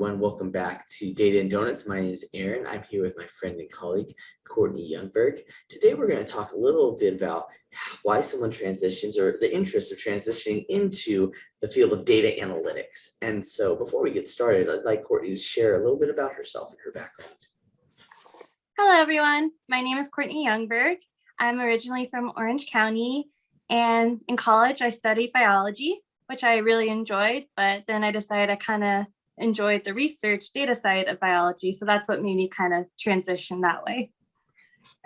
everyone. Welcome back to Data and Donuts. My name is Aaron. I'm here with my friend and colleague, Courtney Youngberg. Today, we're going to talk a little bit about why someone transitions or the interest of transitioning into the field of data analytics. And so before we get started, I'd like Courtney to share a little bit about herself and her background. Hello, everyone. My name is Courtney Youngberg. I'm originally from Orange County, and in college, I studied biology, which I really enjoyed, but then I decided I kind of enjoyed the research data side of biology. So that's what made me kind of transition that way.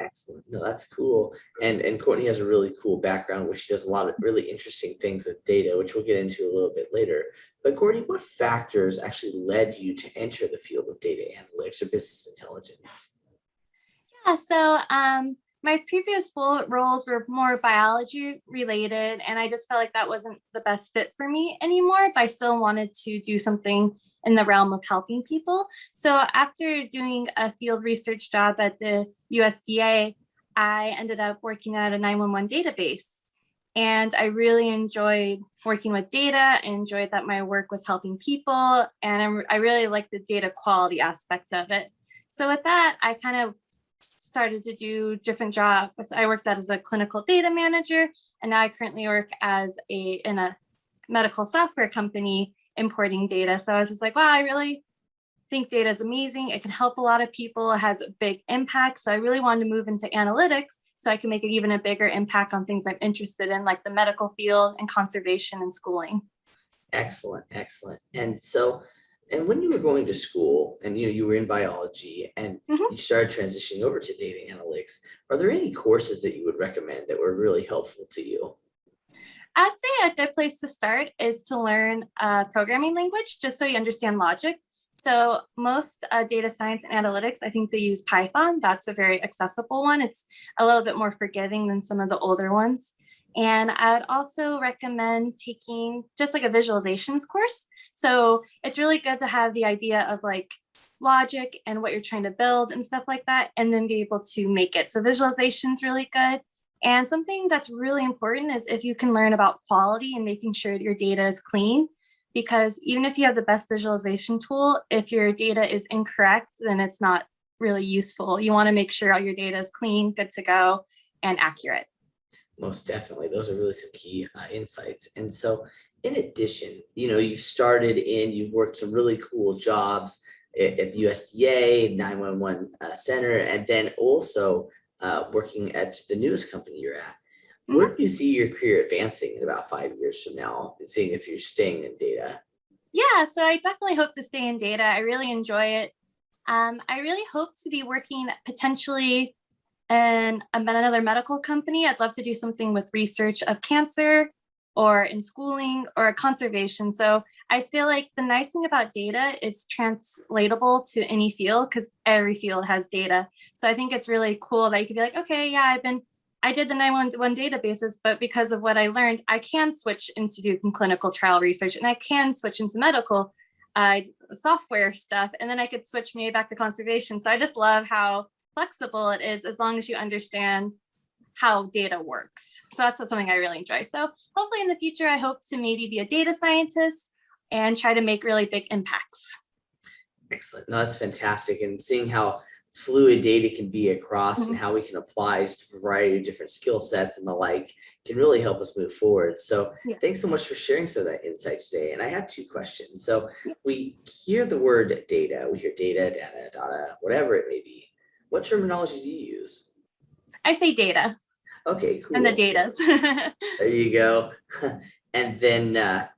Excellent. No, that's cool. And Courtney has a really cool background where she does a lot of really interesting things with data, which we'll get into a little bit later. But Courtney, what factors actually led you to enter the field of data analytics or business intelligence? Yeah, so my previous roles were more biology related, and I just felt like that wasn't the best fit for me anymore, but I still wanted to do something in the realm of helping people. So after doing a field research job at the USDA, I ended up working at a 911 database. And I really enjoyed working with data. I enjoyed that my work was helping people, and I really liked the data quality aspect of it. So with that, I kind of started to do different jobs. I worked as a clinical data manager, and now I currently work in a medical software company importing data. So I was just like, wow, I really think data is amazing. It can help a lot of people. It has a big impact. So I really wanted to move into analytics so I can make even a bigger impact on things I'm interested in, like the medical field and conservation and schooling. Excellent, excellent. And when you were going to school and you were in biology and you started transitioning over to data analytics, are there any courses that you would recommend that were really helpful to you? I'd say a good place to start is to learn a programming language, just so you understand logic. So most data science and analytics, I think they use Python. That's a very accessible one. It's a little bit more forgiving than some of the older ones. And I'd also recommend taking just like a visualizations course. So it's really good to have the idea of like logic and what you're trying to build and stuff like that, and then be able to make it. So visualization is really good. And something that's really important is if you can learn about quality and making sure your data is clean, because even if you have the best visualization tool, if your data is incorrect, then it's not really useful. You want to make sure all your data is clean, good to go, and accurate. Most definitely. Those are really some key insights. And so in addition, you've worked some really cool jobs at the USDA, 911 Center, and then also working at the newest company you're at. Where do you see your career advancing in about 5 years from now, seeing if you're staying in data? Yeah, so I definitely hope to stay in data. I really enjoy it. I really hope to be working potentially in another medical company. I'd love to do something with research of cancer or in schooling or conservation. So I feel like the nice thing about data is translatable to any field because every field has data. So I think it's really cool that you could be like, okay, yeah, I did the 911 databases, but because of what I learned, I can switch into doing clinical trial research, and I can switch into medical software stuff, and then I could switch maybe back to conservation. So I just love how flexible it is as long as you understand how data works. So that's something I really enjoy. So hopefully in the future, I hope to maybe be a data scientist and try to make really big impacts. Excellent. No, that's fantastic. And seeing how fluid data can be across and how we can apply to a variety of different skill sets and the like can really help us move forward. So thanks so much for sharing some of that insight today. And I have two questions. So we hear the word data, we hear data, whatever it may be. What terminology do you use? I say data. Okay, cool. And the datas. There you go. And then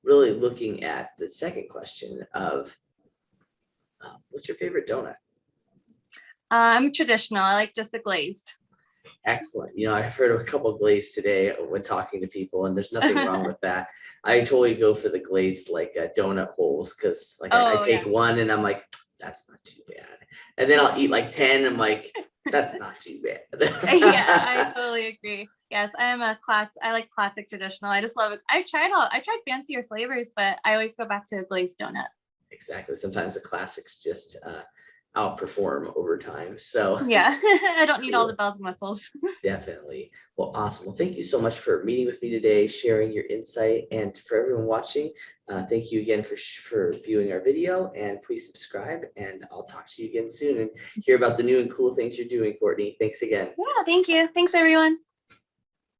really looking at the second question of what's your favorite donut? I'm traditional. I like just a glazed. Excellent. I've heard of a couple of glazed today when talking to people, and there's nothing wrong with that. I totally go for the glazed donut holes because I take one and I'm like, that's not too bad. And then I'll eat like 10 and I'm like, that's not too bad. Yeah, I totally agree. Yes, I like classic traditional. I just love it. I tried fancier flavors, but I always go back to a glazed donut. Exactly. Sometimes the classics just outperform over time. So Yeah, I don't need all the cool. bells and whistles. Definitely. Well, awesome. Well, thank you so much for meeting with me today, sharing your insight, and for everyone watching, thank you again for viewing our video, and please subscribe, and I'll talk to you again soon and hear about the new and cool things you're doing, Courtney. Thanks again. Yeah, thank you. Thanks, everyone.